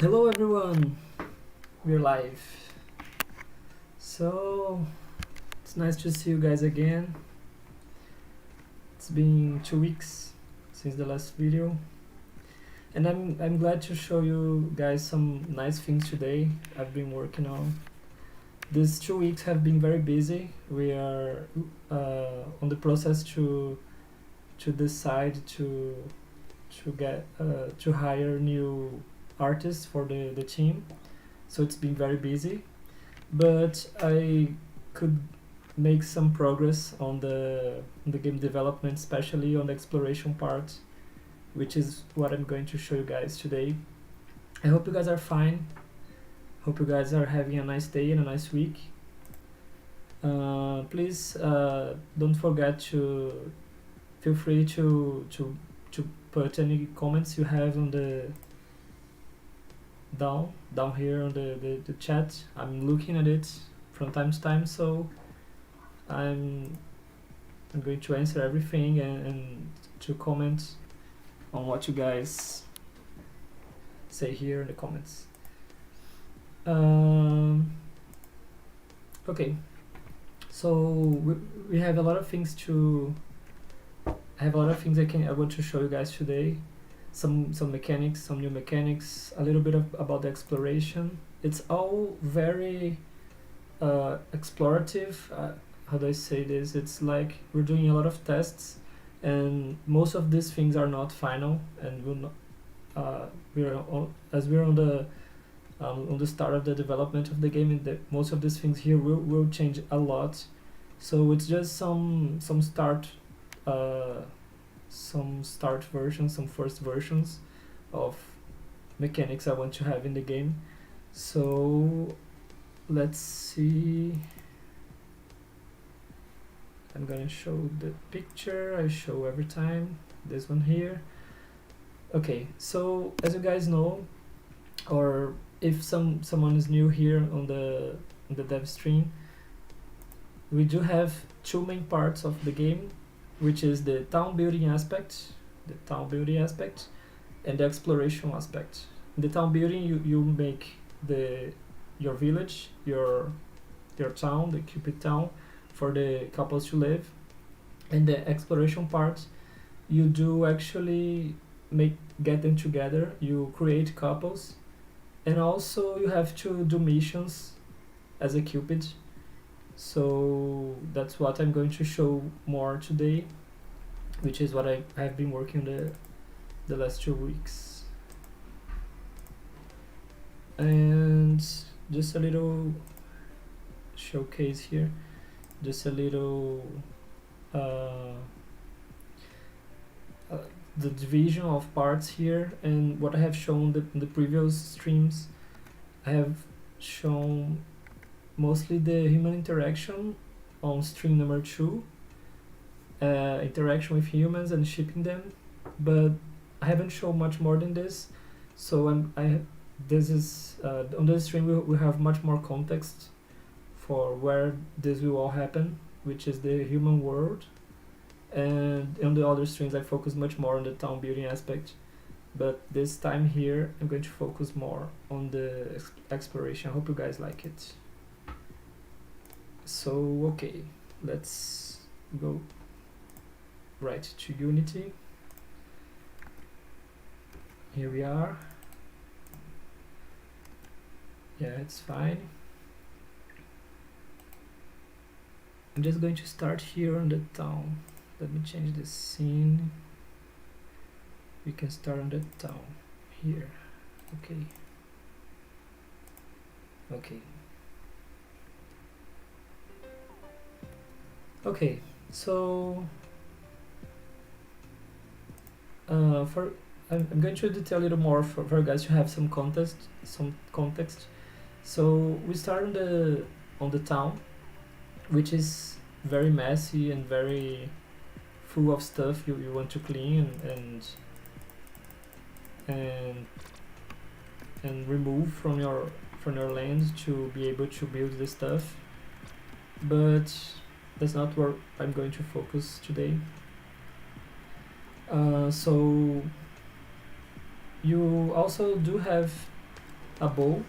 Hello everyone, we're live. So it's nice to see you guys again. It's been 2 weeks since the last video, and I'm glad to show you guys some nice things today I've been working on. These 2 weeks have been very busy. We are on the process to decide to get to hire new artists for the team, so it's been very busy, but I could make some progress on the game development, especially on the exploration part, which is what I'm going to show you guys today. I hope you guys are fine. Hope you guys are having a nice day and a nice week. Please don't forget to feel free to put any comments you have on the down here on the chat. I'm looking at it from time to time, so I'm going to answer everything and to comment on what you guys say here in the comments. Okay, so we have a lot of things I want to show you guys today. Some mechanics, some new mechanics, a little bit about the exploration. It's all very explorative. How do I say this? It's like we're doing a lot of tests, and most of these things are not final, and we're on the start of the development of the game, and most of these things here will change a lot. So it's just some start versions, some first versions of mechanics I want to have in the game. So let's see. I'm gonna show the picture I show every time, this one here. Okay, so as you guys know, or if someone is new here on the Devstream, we do have two main parts of the game, which is the town building aspect, and the exploration aspect. In the town building, you make your village, your town, the Cupid town, for the couples to live. And the exploration part, you do actually get them together, you create couples, and also you have to do missions as a Cupid. So that's what I'm going to show more today, which is what I have been working the last 2 weeks. And just a little showcase here, just a little the division of parts here, and what I have shown in the previous streams. I have shown mostly the human interaction on stream number 2, interaction with humans and shipping them, but I haven't shown much more than this. So this is on this stream we have much more context for where this will all happen, which is the human world, and on the other streams I focus much more on the town building aspect, but this time here I'm going to focus more on the exploration. I hope you guys like it. So okay, let's go right to Unity. Here we are. Yeah, it's fine. I'm just going to start here on the town. Let me change the scene. We can start on the town here. Okay. Okay, so I'm going to detail a little more for you guys to have some context. So we start on the town, which is very messy and very full of stuff you want to clean and remove from your land to be able to build this stuff. But that's not where I'm going to focus today. So you also do have a bow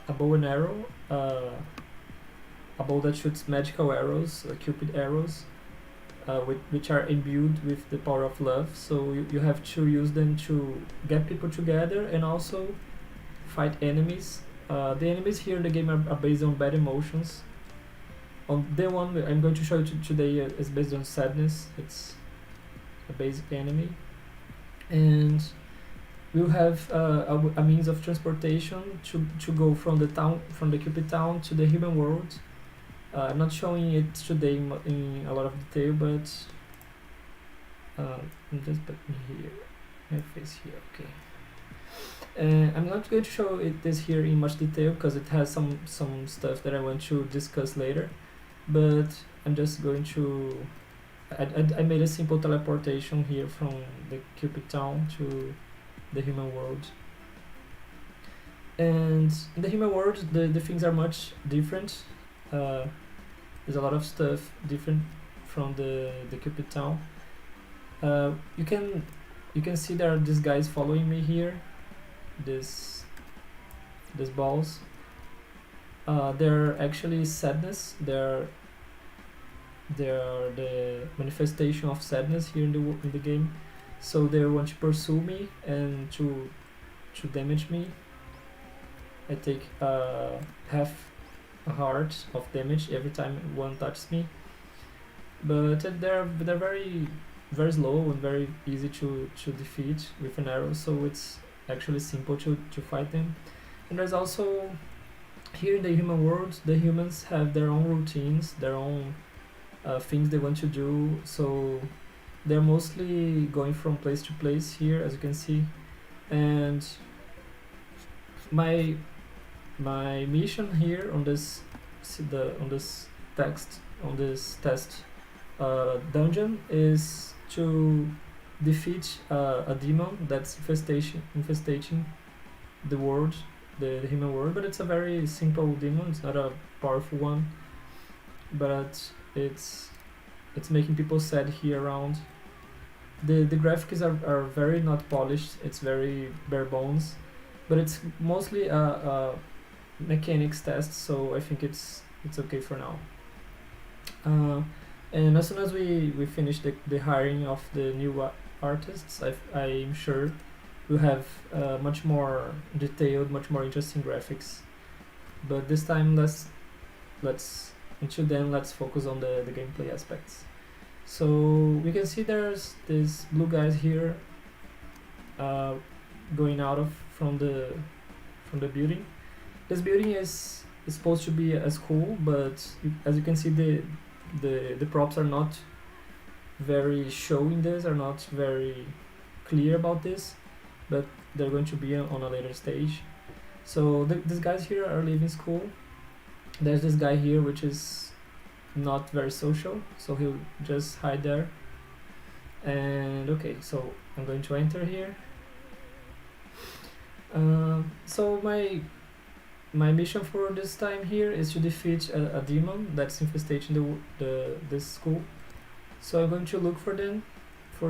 and arrow, a bow that shoots magical arrows, Cupid arrows, which are imbued with the power of love. So you have to use them to get people together and also fight enemies. The enemies here in the game are based on bad emotions. On the one I'm going to show you today is based on sadness. It's a basic enemy, and we'll have a means of transportation to go from the Cupid town to the human world. I'm not showing it today in a lot of detail, but I'm just putting here my face here. Okay. I'm not going to show this here in much detail because it has some stuff that I want to discuss later, but I'm just going to I made a simple teleportation here from the Cupid town to the human world. And in the human world the things are much different. There's a lot of stuff different from the Cupid town. You can see there are these guys following me here, these balls. They're actually sadness. They're the manifestation of sadness here in the game. So they want to pursue me and to damage me. I take half a heart of damage every time one touches me. But they're very slow and very easy to defeat with an arrow. So it's actually simple to fight them. And there's also here in the human world, the humans have their own routines, their own things they want to do. So they're mostly going from place to place here, as you can see. And my mission here on this test dungeon is to defeat a demon that's infestating the world, the human world. But it's a very simple demon. It's not a powerful one, but it's making people sad here around. The graphics are very not polished. It's very bare bones, but it's mostly a mechanics test, so I think it's okay for now. And as soon as we finish the hiring of the new artists, I'm sure we'll have much more detailed, much more interesting graphics. But this time until then let's focus on the gameplay aspects. So we can see there's these blue guys here going out from the building. This building is supposed to be a school, but as you can see the props are not very showing this, are not very clear about this, but they're going to be on a later stage. So these guys here are leaving school. There's this guy here which is not very social, so he'll just hide there. And okay, so I'm going to enter here. So my mission for this time here is to defeat a demon that's infestating this school. So I'm going to look for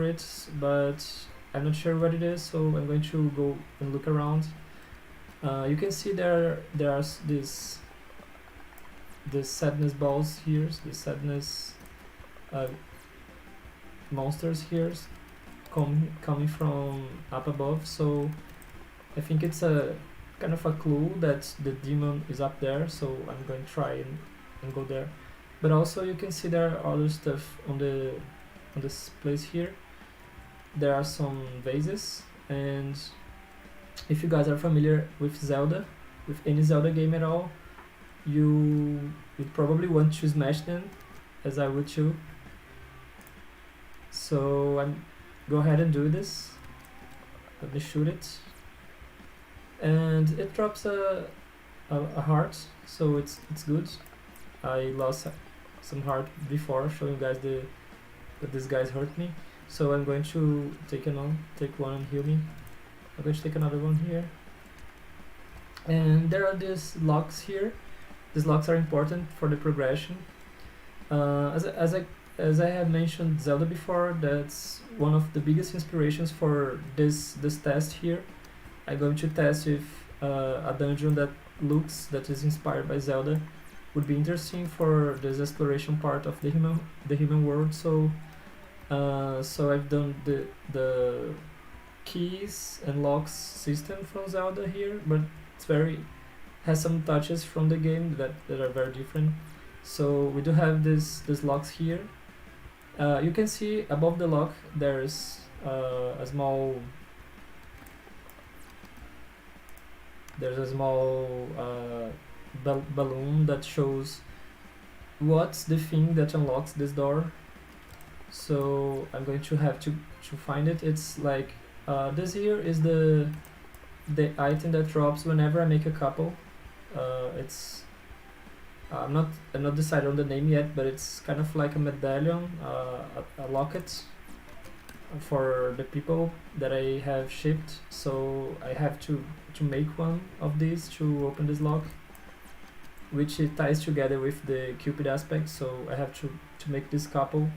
it, but I'm not sure what it is, so I'm going to go and look around. You can see there are these sadness balls here, the sadness monsters here coming from up above. So I think it's a kind of a clue that the demon is up there, so I'm going to try and go there. But also you can see there are other stuff on this place here. There are some vases, and if you guys are familiar with Zelda, with any Zelda game at all, you would probably want to smash them, as I would too. So go ahead and do this. Let me shoot it. And it drops a heart, so it's good. I lost some heart before, showing you guys that these guys hurt me. So I'm going to take one and heal me. I'm going to take another one here. And there are these locks here. These locks are important for the progression. As I have mentioned Zelda before, that's one of the biggest inspirations for this test here. I'm going to test with a dungeon that is inspired by Zelda would be interesting for this exploration part of the human world. So I've done the keys and locks system from Zelda here, but it's has some touches from the game that are very different. So we do have this locks here. You can see above the lock there's a small balloon that shows what's the thing that unlocks this door. So I'm going to have to find it. It's like this here is the item that drops whenever I make a couple. It's I'm not decided on the name yet, but it's kind of like a medallion, a locket for the people that I have shipped. So I have to make one of these to open this lock, which it ties together with the Cupid aspect. So I have to make this couple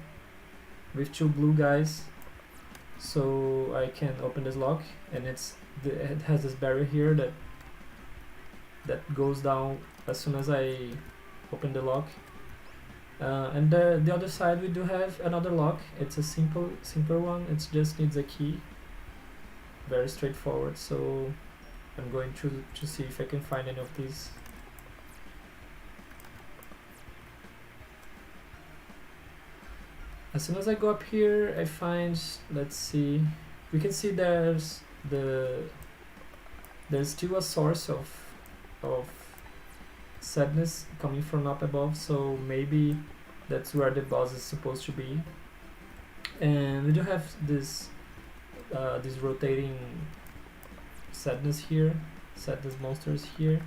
with two blue guys, so I can open this lock, and it has this barrier here that goes down as soon as I open the lock. And the other side we do have another lock. It's a simpler one. It just needs a key. Very straightforward. So I'm going to see if I can find any of these. As soon as I go up here, I find, let's see, we can see there's still a source of sadness coming from up above, so maybe that's where the boss is supposed to be. And we do have this rotating sadness monsters here.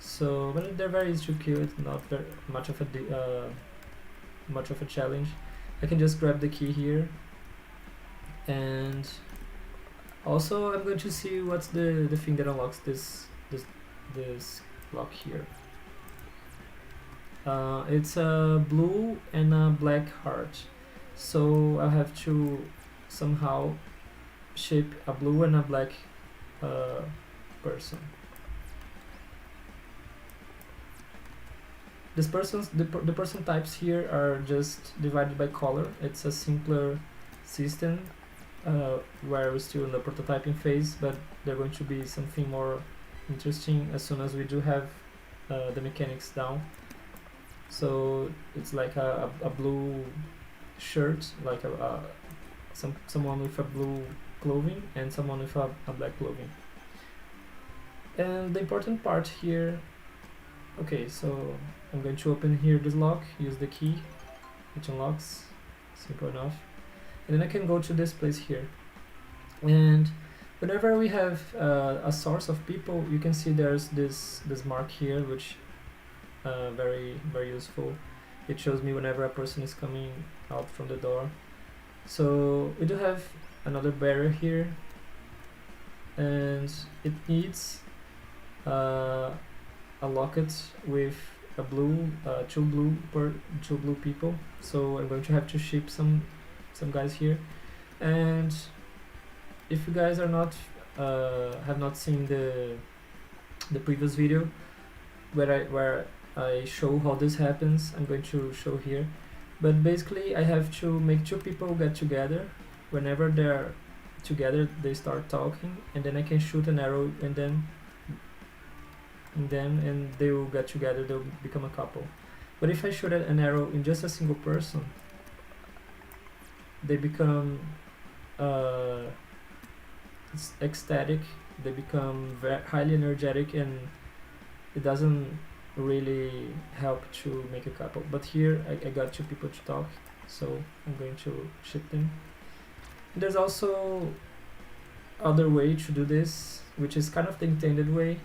So, but they're very easy to kill. It's not very much of a challenge. I can just grab the key here, and also I'm going to see what's the thing that unlocks this lock here. It's a blue and a black heart, so I have to somehow shape a blue and a black person. The person types here are just divided by color. It's a simpler system where we're still in the prototyping phase, but they're going to be something more interesting as soon as we do have the mechanics down. So it's like a blue shirt, like someone with a blue clothing and someone with a black clothing. And the important part here, okay, so I'm going to open here this lock, use the key, which unlocks, simple enough. And then I can go to this place here. And whenever we have a source of people, you can see there's this mark here, which very useful. It shows me whenever a person is coming out from the door. So we do have another barrier here, and it needs a locket with a blue, two blue people. So I'm going to have to ship some guys here. And if you guys are not have not seen the previous video where I show how this happens, I'm going to show here. But basically I have to make two people get together. Whenever they're together they start talking, and then I can shoot an arrow and then and they will get together, they'll become a couple. But if I shoot an arrow in just a single person, they become ecstatic, they become highly energetic, and it doesn't really help to make a couple. But here I got two people to talk, so I'm going to ship them. And there's also other way to do this, which is kind of the intended way,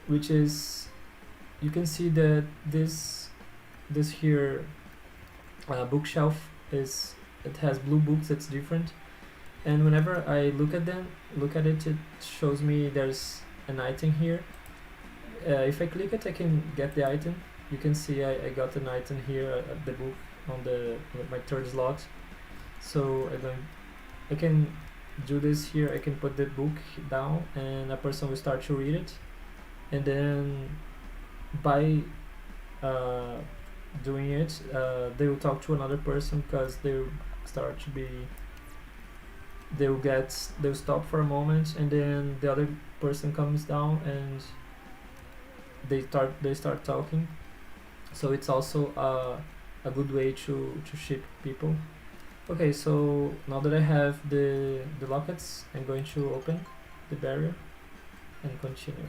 which is, you can see that this here bookshelf it has blue books. It's different, and whenever I look at it, it shows me there's an item here. If I click it, I can get the item. You can see I got an item here at the book on my third slot. So I can do this here, I can put the book down and a person will start to read it, and then by doing it, they will talk to another person because they'll start to be, they'll stop for a moment, and then the other person comes down and they start talking. So it's also a good way to ship people. Okay, so now that I have the lockets, I'm going to open the barrier and continue.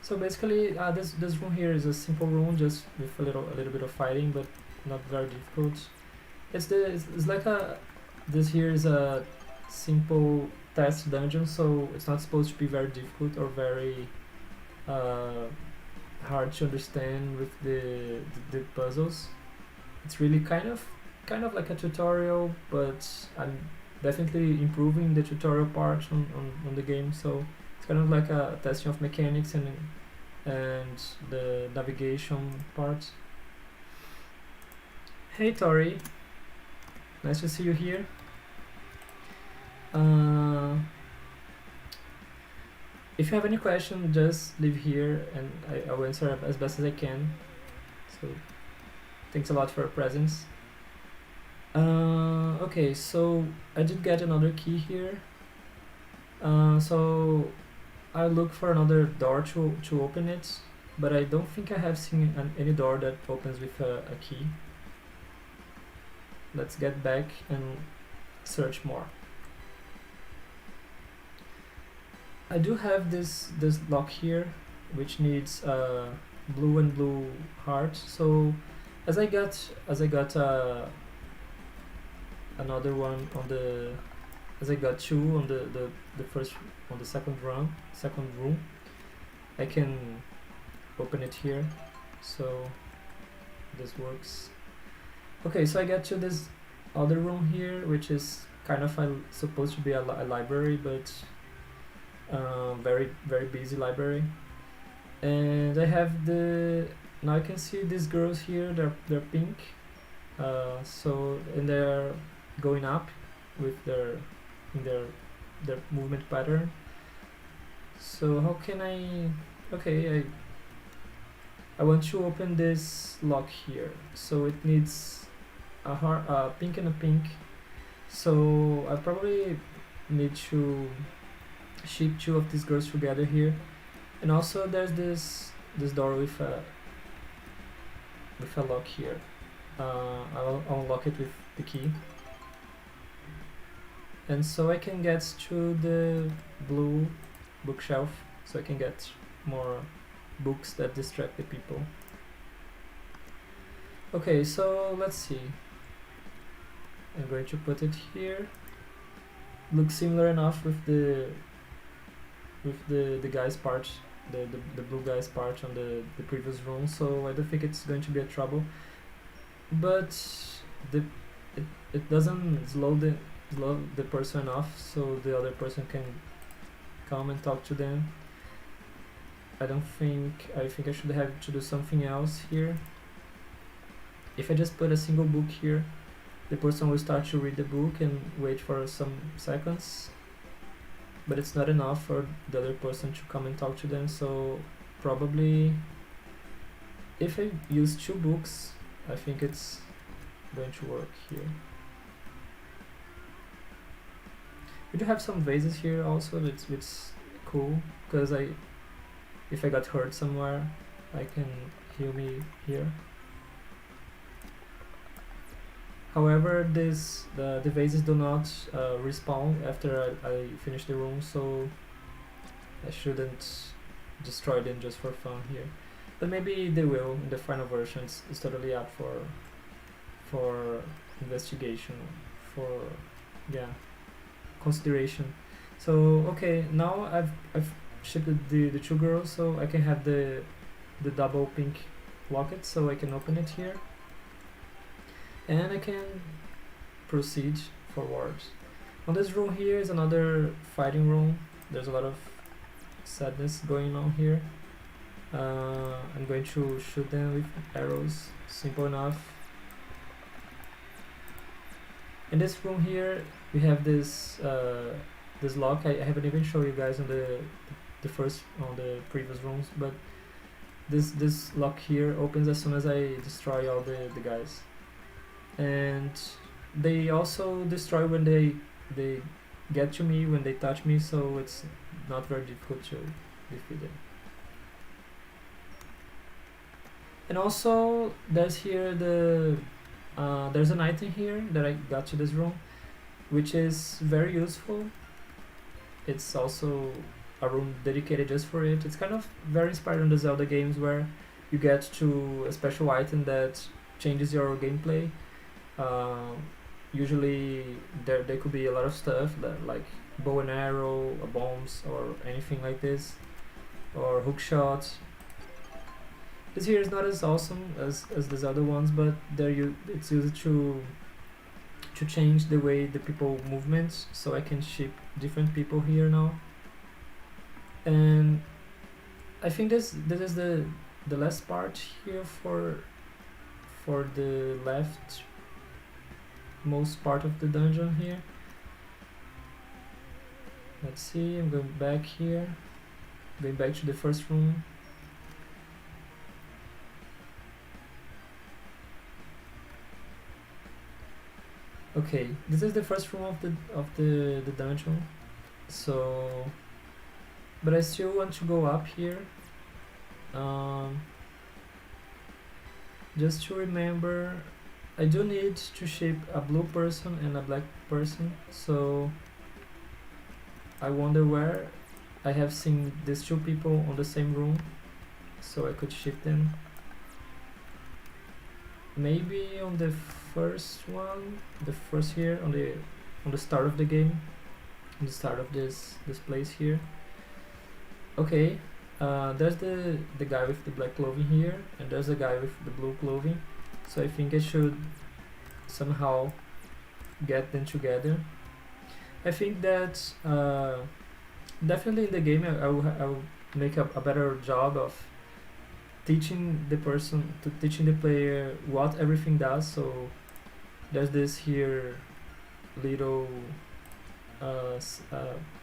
So basically, this room here is a simple room, just with a little bit of fighting, but not very difficult. It's like this here is a simple test dungeon, so it's not supposed to be very difficult or very hard to understand with the puzzles. It's really kind of like a tutorial, but I'm definitely improving the tutorial part on the game, so it's kind of like a testing of mechanics and the navigation part. Hey Tori, nice to see you here. If you have any question, just leave here and I'll answer as best as I can. So thanks a lot for your presence. Okay, so I did get another key here. So I look for another door to open it, but I don't think I have seen any door that opens with a key. Let's get back and search more. I do have this lock here, which needs blue and blue heart. So as I got another one on the, as I got two on the first, on the second room, I can open it here. So this works. Okay, so I get to this other room here, which is kind of supposed to be a library, but very busy library. And I have now I can see these girls here, they're pink, so, and they're going up with their movement pattern. So how can okay, I want to open this lock here, so it needs a pink and a pink, so I probably need to ship two of these girls together here. And also there's this door with a lock here. I'll unlock it with the key, and so I can get to the blue bookshelf, so I can get more books that distract the people. Okay, so let's see. I'm going to put it here. Looks similar enough with the guy's part, the blue guy's part on the previous room, so I don't think it's going to be a trouble. But it doesn't slow the person enough, so the other person can come and talk to them. I think I should have to do something else here. If I just put a single book here, the person will start to read the book and wait for some seconds, but it's not enough for the other person to come and talk to them. So probably if I use two books, I think it's going to work here. We do have some vases here also, it's cool, because if I got hurt somewhere, I can heal me here. However, the vases do not respawn after I finish the room, so I shouldn't destroy them just for fun here. But maybe they will in the final version. It's totally up for investigation, for consideration. So okay, now I've shipped the two girls, so I can have the double pink locket, so I can open it here. And I can proceed forward. On this room here is another fighting room. There's a lot of sadness going on here. I'm going to shoot them with arrows. Simple enough. In this room here, we have this this lock. I haven't even shown you guys on the first on the previous rooms, but this lock here opens as soon as I destroy all the guys, and they also destroy when they get to me, when they touch me, so it's not very difficult to defeat them. And also there's here there's an item here that I got to this room, which is very useful. It's also a room dedicated just for it. It's kind of very inspired on the Zelda games, where you get to a special item that changes your gameplay. Usually there could be a lot of stuff that, like bow and arrow, or bombs, or anything like this, or hook shot. This here is not as awesome as these other ones, but it's used to change the way the people movements, so I can ship different people here now. And I think this is the last part here for the left most part of the dungeon here. Let's see, I'm going back here, going back to the first room. Okay, this is the first room of the dungeon. So, but I still want to go up here. Just to remember, I do need to shape a blue person and a black person. So I wonder where I have seen these two people on the same room, so I could shift them. Maybe on the first one, the first here on the start of the game, on the start of this place here. Okay, there's the guy with the black clothing here, and there's the guy with the blue clothing. So I think I should somehow get them together. I think that definitely in the game I will make a better job of teaching the player what everything does. So there's this here little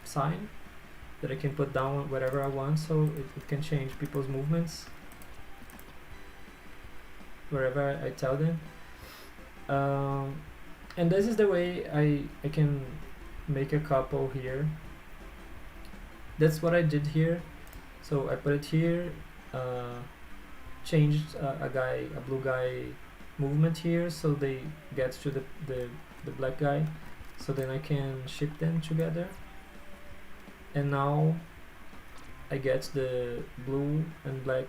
sign that I can put down wherever I want, so it can change people's movements wherever I tell them. And this is the way I can make a couple here. That's what I did here. So I put it here, changed a blue guy movement here, so they get to the black guy, so then I can ship them together. And now I get the blue and black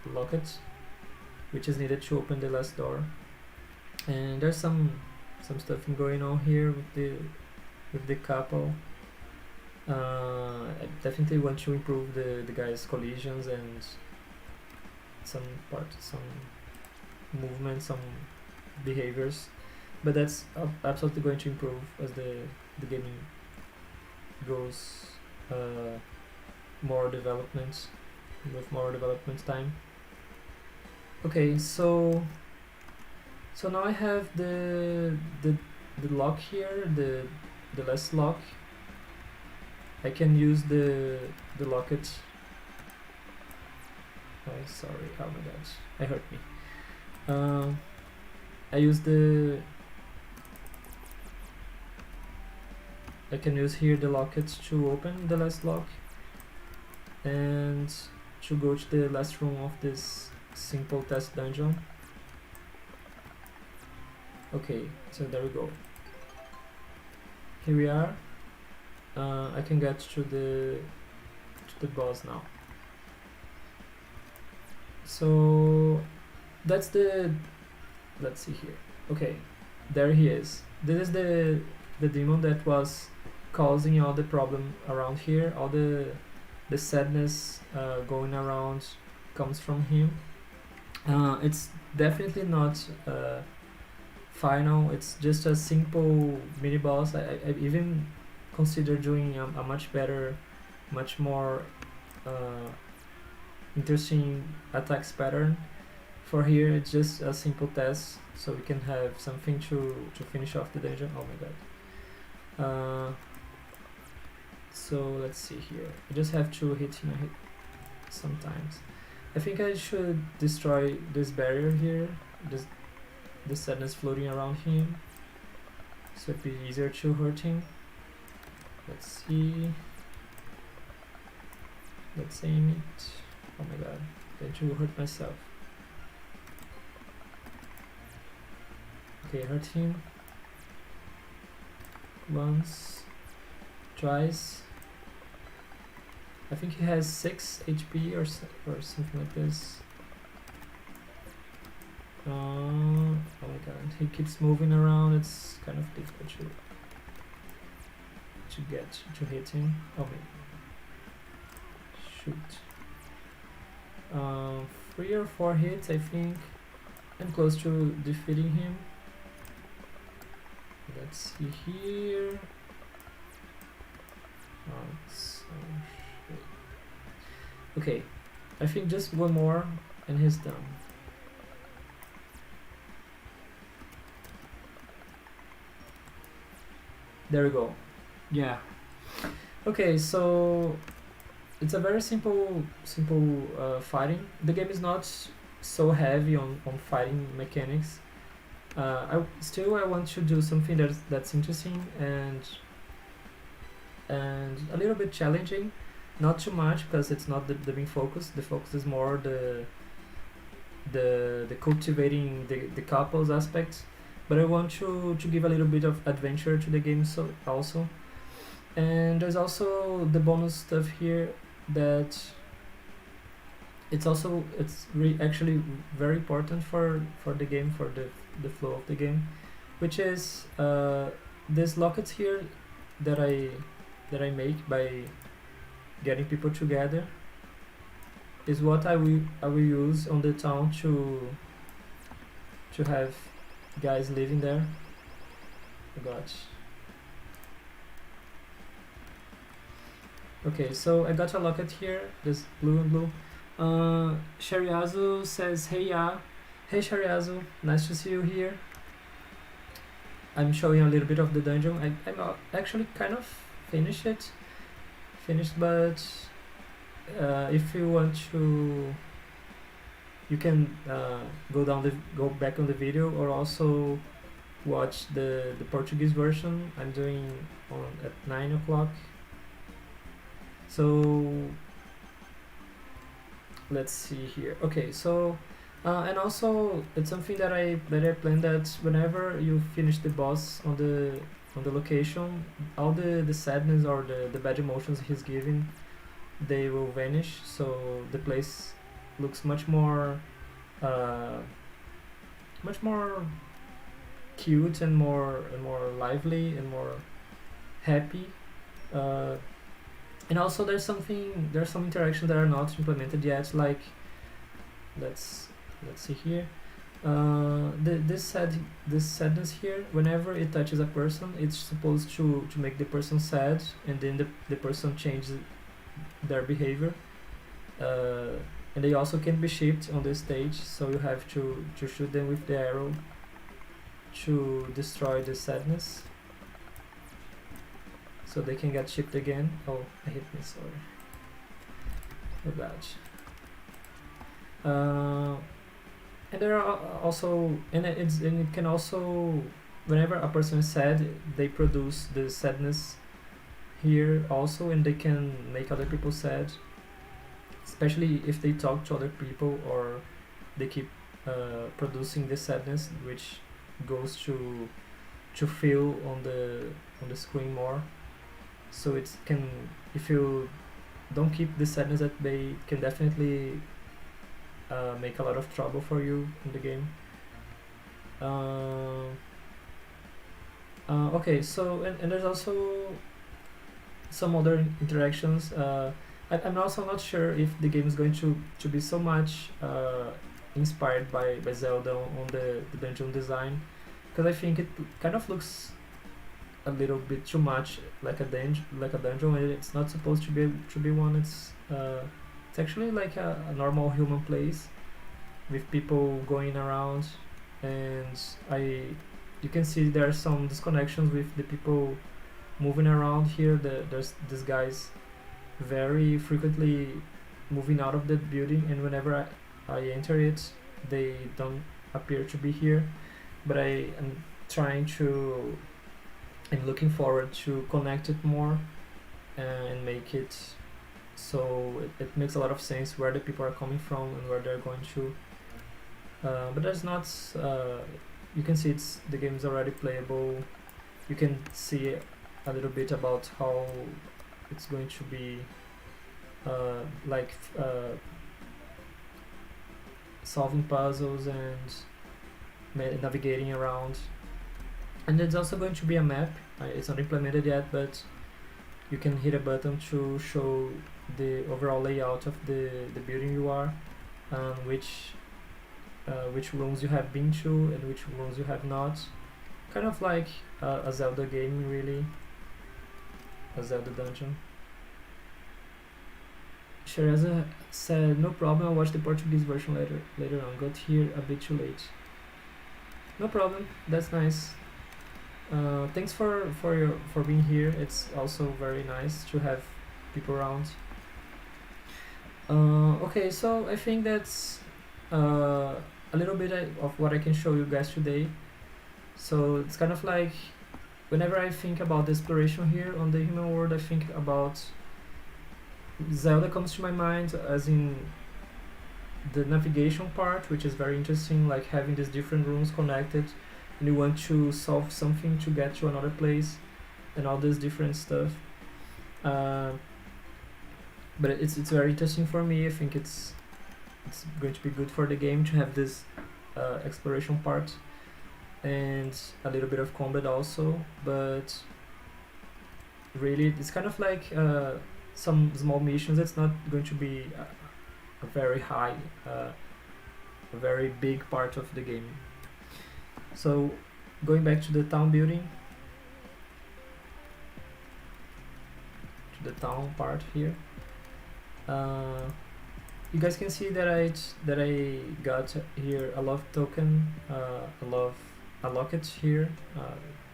locket, which is needed to open the last door. And there's some stuff going on here with the couple. I definitely want to improve the guy's collisions and some movement, some behaviors, but that's absolutely going to improve as the game goes more development, with more development time. Okay, so now I have the lock here, the last lock. I can use the locket. Oh, sorry, oh my gosh, I hurt me. I can use here the locket to open the last lock and to go to the last room of this simple test dungeon. Okay, so there we go. Here we are. I can get to the boss now. So that's let's see here. Okay, there he is. This is the demon that was causing all the problem around here. All the sadness going around comes from him. It's definitely not final. It's just a simple mini boss. I even consider doing a much better, much more interesting attacks pattern. for here it's just a simple test, so we can have something to finish off the dungeon. Oh my god. So let's see here. I just have to hit him sometimes. I think I should destroy this barrier here, the sadness floating around him, so it'd be easier to hurt him. Let's see. Let's aim it. Oh my god, I'm going to hurt myself. Okay, hurt him. Once. Twice. I think he has 6 HP or something like this. Oh my god, he keeps moving around, it's kind of difficult to hit him. Oh my, shoot. 3 or 4 hits, I think. I'm close to defeating him. Let's see here. Okay, I think just one more and he's done. There we go. Yeah. Okay, so it's a very simple fighting. The game is not so heavy on fighting mechanics. I want to do something that's interesting and a little bit challenging. Not too much because it's not the main focus. The focus is more the cultivating the couples aspect. But I want to give a little bit of adventure to the game also. And there's also the bonus stuff here that it's actually very important for the game, for the flow of the game, which is this lockets here that I make by getting people together is what I will use on the town to have guys living there. Oh gosh. Okay, so I got a locket here, this blue and blue. Shariazu says, hey ya. Hey Shariazu, nice to see you here. I'm showing a little bit of the dungeon. I'm actually kind of finished, but if you want to, you can go back on the video or also watch the Portuguese version. I'm doing at 9 o'clock. So let's see here. Okay, so and also it's something that I planned, that whenever you finish the boss on the location, all the sadness or the bad emotions he's giving, they will vanish. So the place looks much more cute and more lively and more happy. And also there's some interactions that are not implemented yet, like let's see here. This sadness here, whenever it touches a person, it's supposed to make the person sad, and then the person changes their behavior. And they also can be shipped on the stage, so you have to shoot them with the arrow to destroy the sadness, so they can get shipped again. Oh, I hit me, sorry. Oh gosh. And there are also, and it can also, whenever a person is sad, they produce the sadness here also, and they can make other people sad, especially if they talk to other people or they keep producing the sadness, which goes to feel on the screen more. So it can, if you don't keep the sadness at bay, it can definitely make a lot of trouble for you in the game. Okay, so and there's also some other interactions. I'm also not sure if the game is going to be so much inspired by Zelda on the dungeon design, because I think it kind of looks a little bit too much like a dungeon, and it's not supposed to be one. It's actually like a normal human place. with people going around, and you can see there are some disconnections with the people moving around here. There's these guys very frequently moving out of the building, and whenever I enter it, they don't appear to be here. But I am trying to, I'm looking forward to connect it more and make it so it makes a lot of sense where the people are coming from and where they're going to. But there's not, you can see the game is already playable. You can see a little bit about how it's going to be solving puzzles and navigating around. And there's also going to be a map. It's not implemented yet, but you can hit a button to show the overall layout of the building you are, which rooms you have been to and which rooms you have not. Kind of like a Zelda game, really. A Zelda dungeon. Shereza said, no problem, I'll watch the Portuguese version later on. Got here a bit too late. No problem, that's nice. Thanks for being here. It's also very nice to have people around. Okay, so I think that's a little bit of what I can show you guys today. So it's kind of like whenever I think about the exploration here on the human world, I think about Zelda comes to my mind, as in the navigation part, which is very interesting, like having these different rooms connected and you want to solve something to get to another place and all this different stuff. But it's very interesting for me. I think it's going to be good for the game to have this exploration part and a little bit of combat also, but really it's kind of like some small missions. It's not going to be a very high, a very big part of the game. So going back to the town building, to the town part here, you guys can see that I got here a love token, a locket here,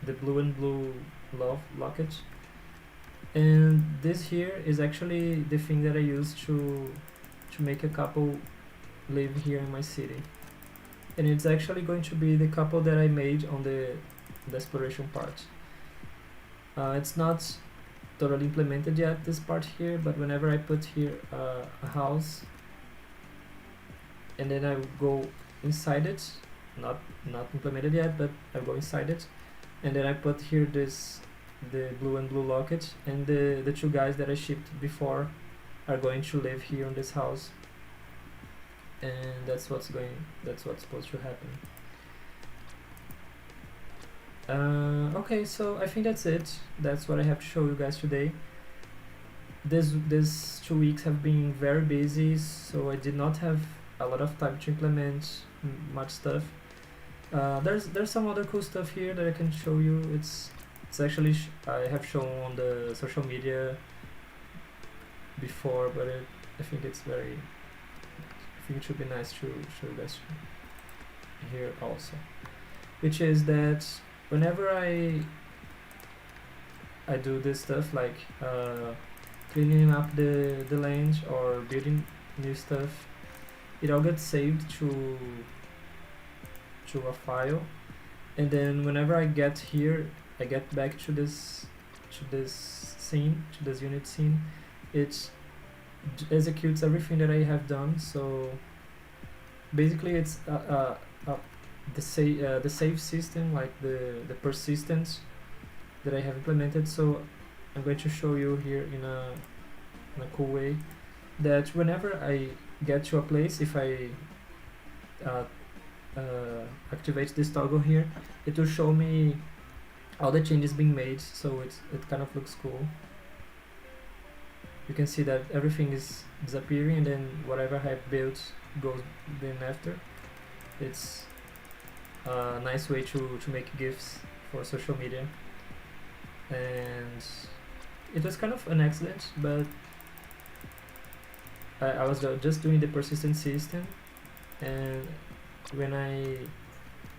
the blue and blue love locket, and this here is actually the thing that I use to make a couple live here in my city. And it's actually going to be the couple that I made on the exploration part. It's not totally implemented yet, this part here, but whenever I put here a house and then I go inside it, not implemented yet, but I go inside it, and then I put here the blue and blue locket, and the two guys that I shipped before are going to live here in this house. And that's what's supposed to happen. Okay, so I think that's it. That's what I have to show you guys today. These 2 weeks have been very busy, so I did not have a lot of time to implement much stuff. There's some other cool stuff here that I can show you. It's actually I have shown on the social media before, but I think it's very. I think it should be nice to show you guys here also, which is that whenever I do this stuff like cleaning up the land or building new stuff, it all gets saved to a file, and then whenever I get here, I get back to this scene, to this unit scene, it executes everything that I have done. So basically it's the save system, like the persistence that I have implemented. So I'm going to show you here in a cool way that whenever I get to a place, if I activate this toggle here, it will show me all the changes being made, so it kind of looks cool. You can see that everything is disappearing, and then whatever I have built goes then after. It's a nice way to make GIFs for social media, and it was kind of an accident, but I was just doing the persistent system, and when I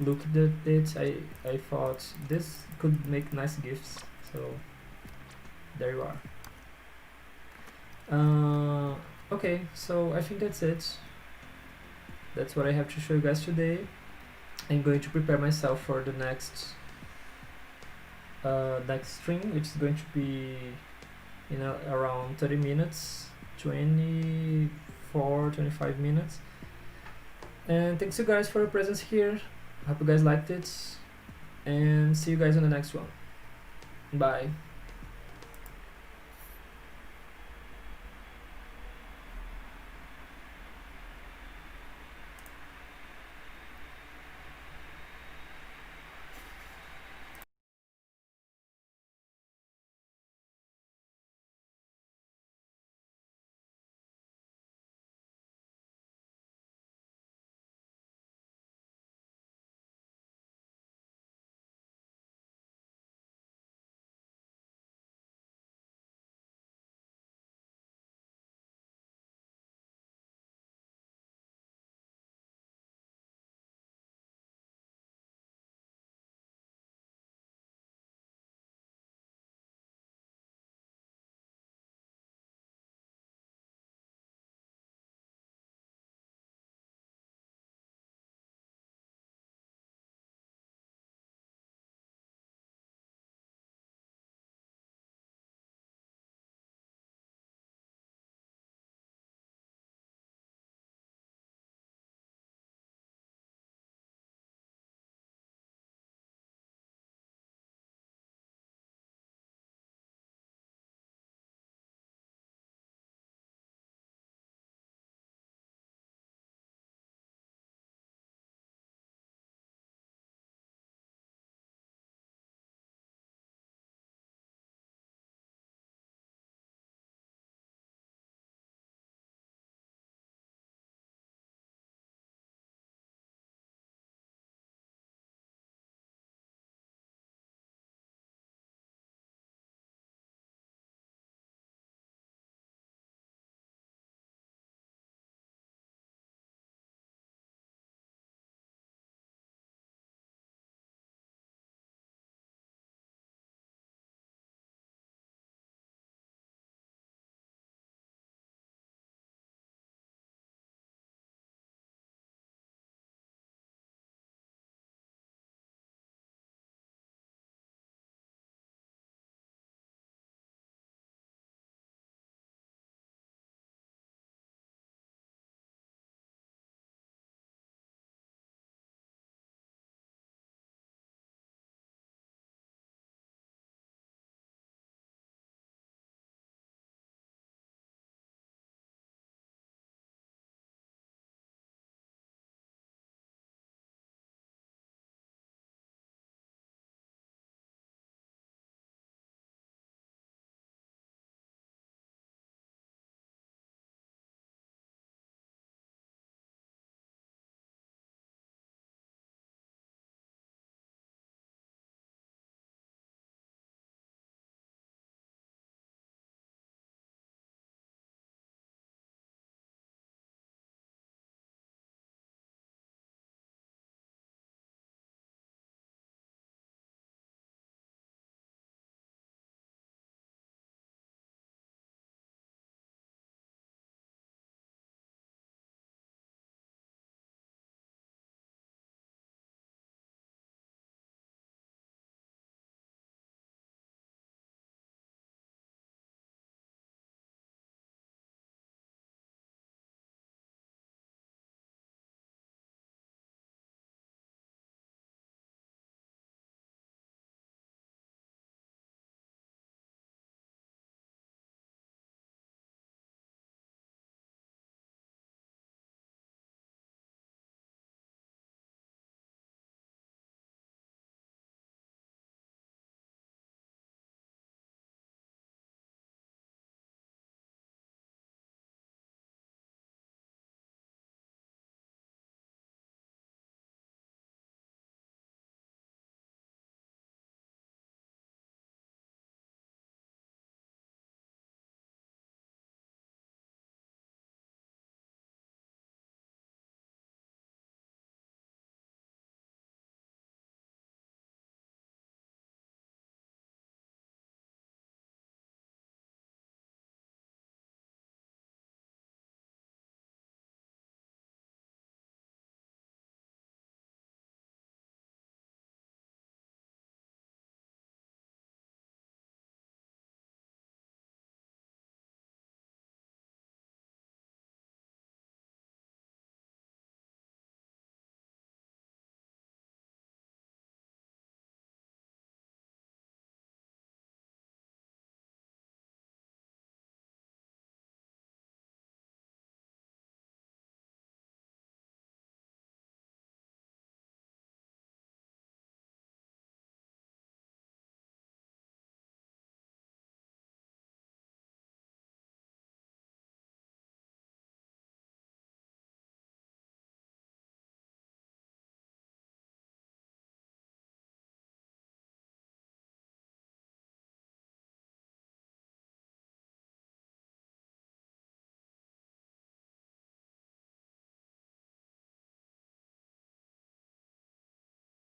looked at it, I thought this could make nice gifts, so there you are. Okay, so I think that's it. That's what I have to show you guys today. I'm going to prepare myself for the next stream, which is going to be around 30 minutes, 25 minutes. And thanks you guys for your presence here. Hope you guys liked it, and see you guys on the next one. Bye.